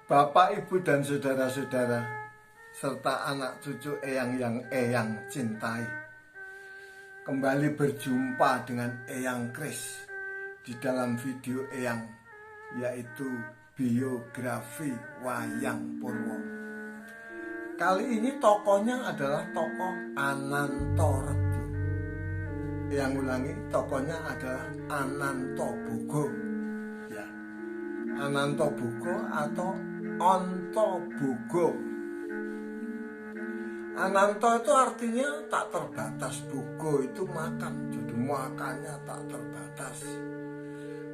Bapak, Ibu, dan saudara-saudara, serta anak cucu Eyang yang Eyang cintai, kembali berjumpa dengan Eyang Kris di dalam video Eyang, yaitu biografi Wayang Purwo. Kali ini tokohnya adalah tokoh Anantorejo. Eyang ulangi, tokohnya adalah Anantobogo. Ya, Anantobogo atau Ontobogo. Ananto itu artinya tak terbatas, bogo itu makan, jadi makannya tak terbatas.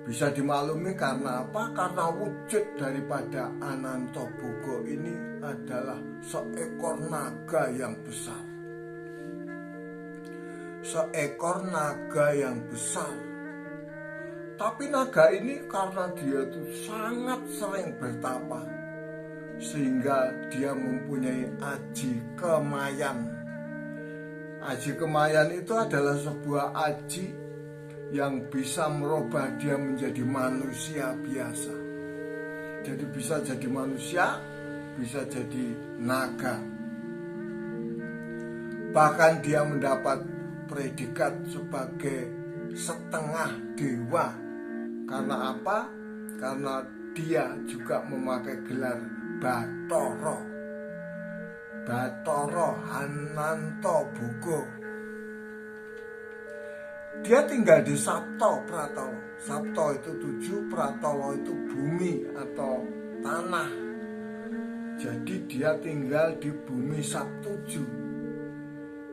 Bisa dimaklumi karena apa? Karena wujud daripada Anantobogo ini adalah seekor naga yang besar. Seekor naga yang besar. Tapi naga ini karena dia itu sangat sering bertapa, sehingga dia mempunyai aji kemayan. Aji kemayan itu adalah sebuah aji yang bisa merubah dia menjadi manusia biasa. Jadi bisa jadi manusia, bisa jadi naga. Bahkan dia mendapat predikat sebagai setengah dewa. Karena apa? Karena dia juga memakai gelar Bathara. Bathara Anantobogo. Dia tinggal di Sapta Pratala. Sapta itu 7, Pratala itu bumi atau tanah. Jadi dia tinggal di bumi Saptuju.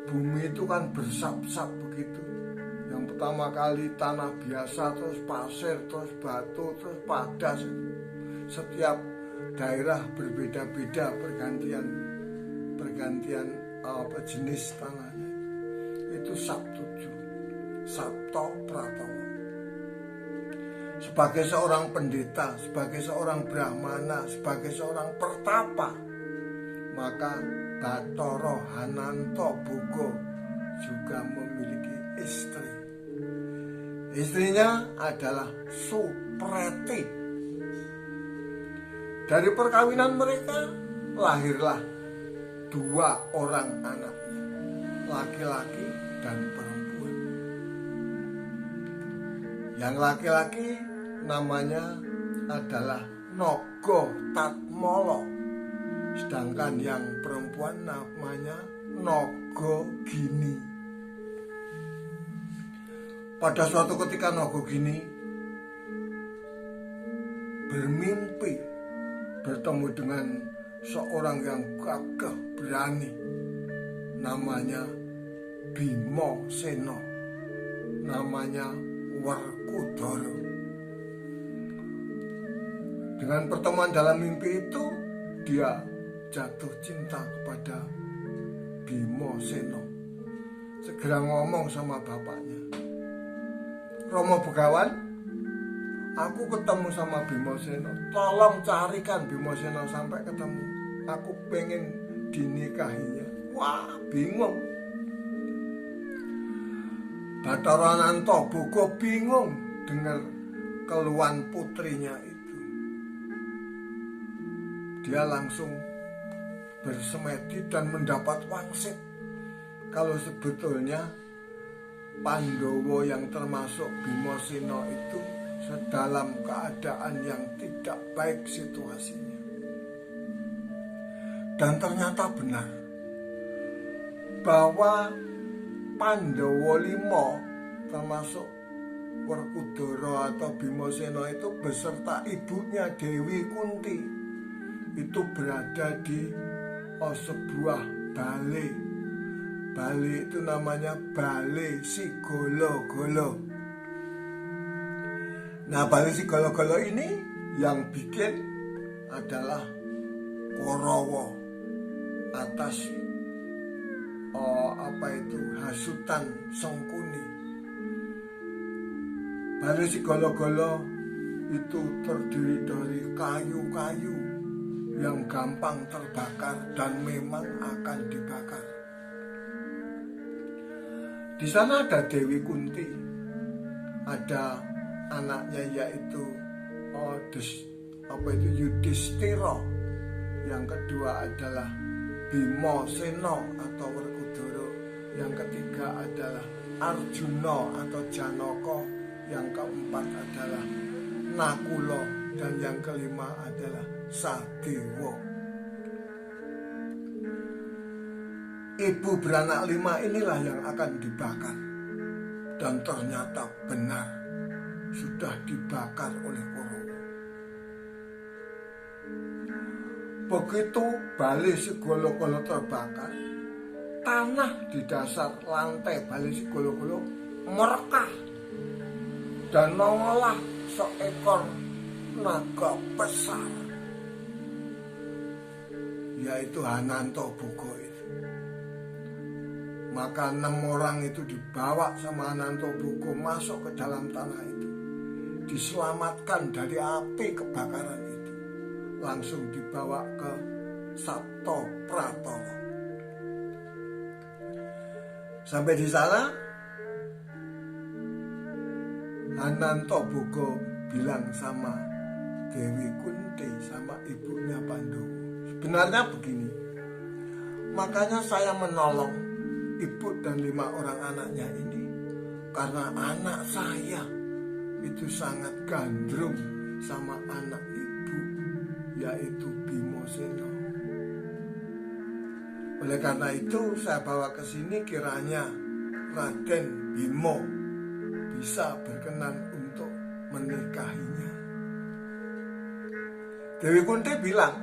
Bumi itu kan bersap-sap begitu. Yang pertama kali tanah biasa, terus pasir, terus batu, terus padas. Setiap daerah berbeda-beda pergantian jenis tanahnya. Itu Saptuju, Sapta Pratala. Sebagai seorang pendeta, sebagai seorang brahmana, sebagai seorang pertapa, maka Bathara Anantobogo juga memiliki istri. Istrinya adalah Supreti. Dari perkawinan mereka lahirlah 2 orang anaknya, laki-laki dan perempuan. Yang laki-laki namanya adalah Naga Tatmala, sedangkan yang perempuan namanya Nagagini. Pada suatu ketika Nagagini bermimpi bertemu dengan seorang yang gagah berani, namanya Bimasena, namanya Werkudara. Dengan pertemuan dalam mimpi itu, dia jatuh cinta kepada Bimasena. Segera ngomong sama bapaknya, Romo Begawan, aku ketemu sama Bimasena, tolong carikan Bimasena sampai ketemu. Aku pengen dinikahinya. Wah, bingung. Bathara Anantobogo bingung dengar keluhan putrinya itu. Dia langsung bersemedi dan mendapat wangsit kalau sebetulnya Pandowo yang termasuk Bimasena itu dalam keadaan yang tidak baik situasinya. Dan ternyata benar bahwa Pandowo 5 termasuk Werkudara atau Bimasena itu beserta ibunya Dewi Kunti itu berada di sebuah bale. Bale itu namanya Bale Sigala-gala. Nah, Bale Sigala-gala ini yang bikin adalah Korawa atas hasutan Sangkuni. Bale Sigala-gala itu terdiri dari kayu-kayu yang gampang terbakar dan memang akan dibakar. Di sana ada Dewi Kunti, ada anaknya yaitu apa itu Yudhistira, yang kedua adalah Bimasena atau Werkudara, yang ketiga adalah Arjuna atau Janaka, yang keempat adalah Nakula, dan yang kelima adalah Sadewa. Ibu beranak 5 inilah yang akan dibakar, dan ternyata benar sudah dibakar oleh Kurawa. Begitu Bali Sigala-gala terbakar, tanah di dasar lantai Bali Sigala-gala merekah dan mengolah seekor naga besar, yaitu Anantaboga itu. Maka 6 orang itu dibawa sama Anantaboga masuk ke dalam tanah itu, diselamatkan dari api kebakaran itu, langsung dibawa ke Sabta Pratala. Sampai di sana Anantaboga bilang sama Dewi Kunti, sama ibunya Pandhawa, sebenarnya begini, makanya saya menolong ibu dan 5 orang anaknya ini karena anak saya itu sangat gandrung sama anak ibu, yaitu Bimasena. Oleh karena itu saya bawa ke sini, kiranya Raden Bima bisa berkenan untuk menikahinya. Dewi Kunti bilang,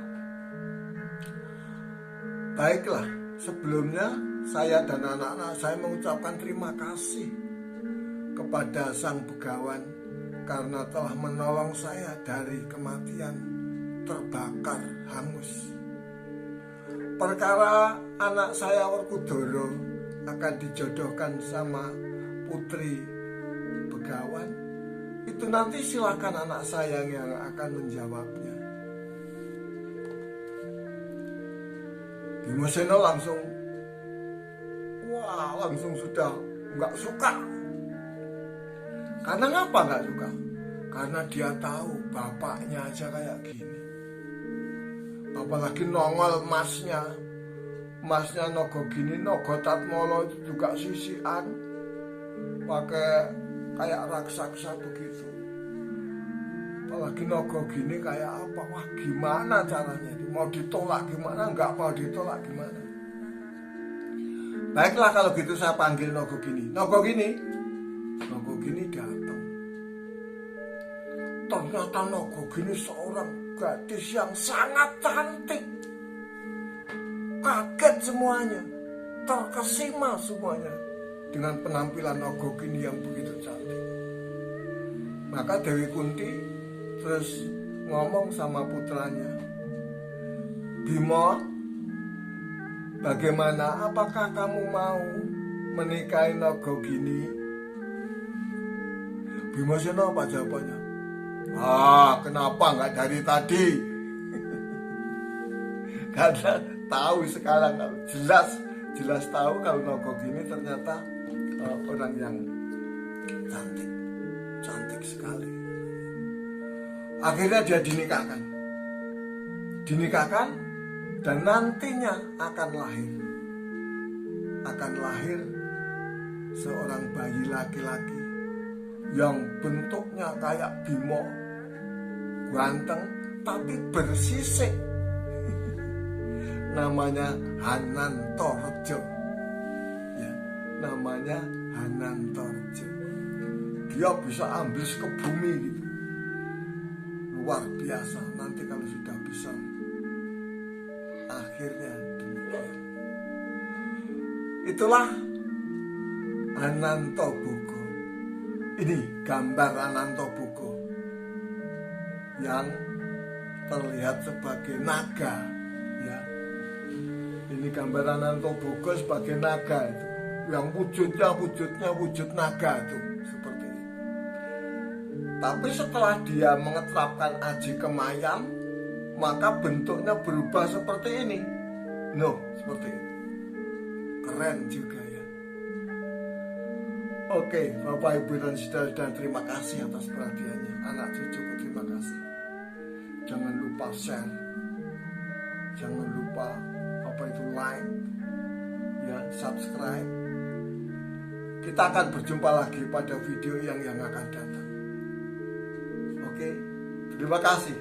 baiklah, sebelumnya saya dan anak-anak saya mengucapkan terima kasih kepada Sang Begawan karena telah menolong saya dari kematian terbakar hangus. Perkara anak saya Werkudara akan dijodohkan sama putri Begawan, itu nanti silakan anak saya yang akan menjawabnya. Bimasena langsung sudah nggak suka. Karena ngapa nggak suka? Karena dia tahu bapaknya aja kayak gini. Apalagi nongol masnya Nagagini, Nagatatmala itu juga sisian, pakai kayak raksasa begitu. Apalagi Nagagini kayak apa? Wah, gimana caranya? Mau ditolak gimana? Nggak mau ditolak gimana? Baiklah kalau gitu saya panggil Nagagini. Nagagini datang. Ternyata Nagagini seorang gadis yang sangat cantik. Kaget semuanya, terkesima semuanya dengan penampilan Nagagini yang begitu cantik. Maka Dewi Kunti terus ngomong sama putranya, Bima, bagaimana, apakah kamu mau menikahi Nagagini? Bimasena apa jawabannya? Kenapa nggak dari tadi? Karena tahu sekarang, jelas tahu kalau Nagagini ternyata orang yang cantik sekali. Akhirnya dia dinikahkan, dan nantinya akan lahir seorang bayi laki-laki yang bentuknya kayak Bima, ganteng tapi bersisik. Namanya Anantareja. Ya, namanya Anantareja. Dia bisa ambles ke bumi gitu. Luar biasa. Nanti kalau sudah bisa, akhirnya demikian. Itulah Anantaboga. Ini gambar Anantaboga yang terlihat sebagai naga, ya. Ini gambar Anantaboga sebagai naga itu, yang wujudnya wujud naga itu seperti ini. Tapi setelah dia mengeterapkan Aji Kemayam, maka bentuknya berubah seperti ini. Seperti ini. Keren juga ya. Oke, Bapak, Ibu, dan saudara, terima kasih atas perhatiannya. Anak cucuku, terima kasih. jangan lupa share, jangan lupa like, ya, subscribe. Kita akan berjumpa lagi pada video yang akan datang. Oke, terima kasih.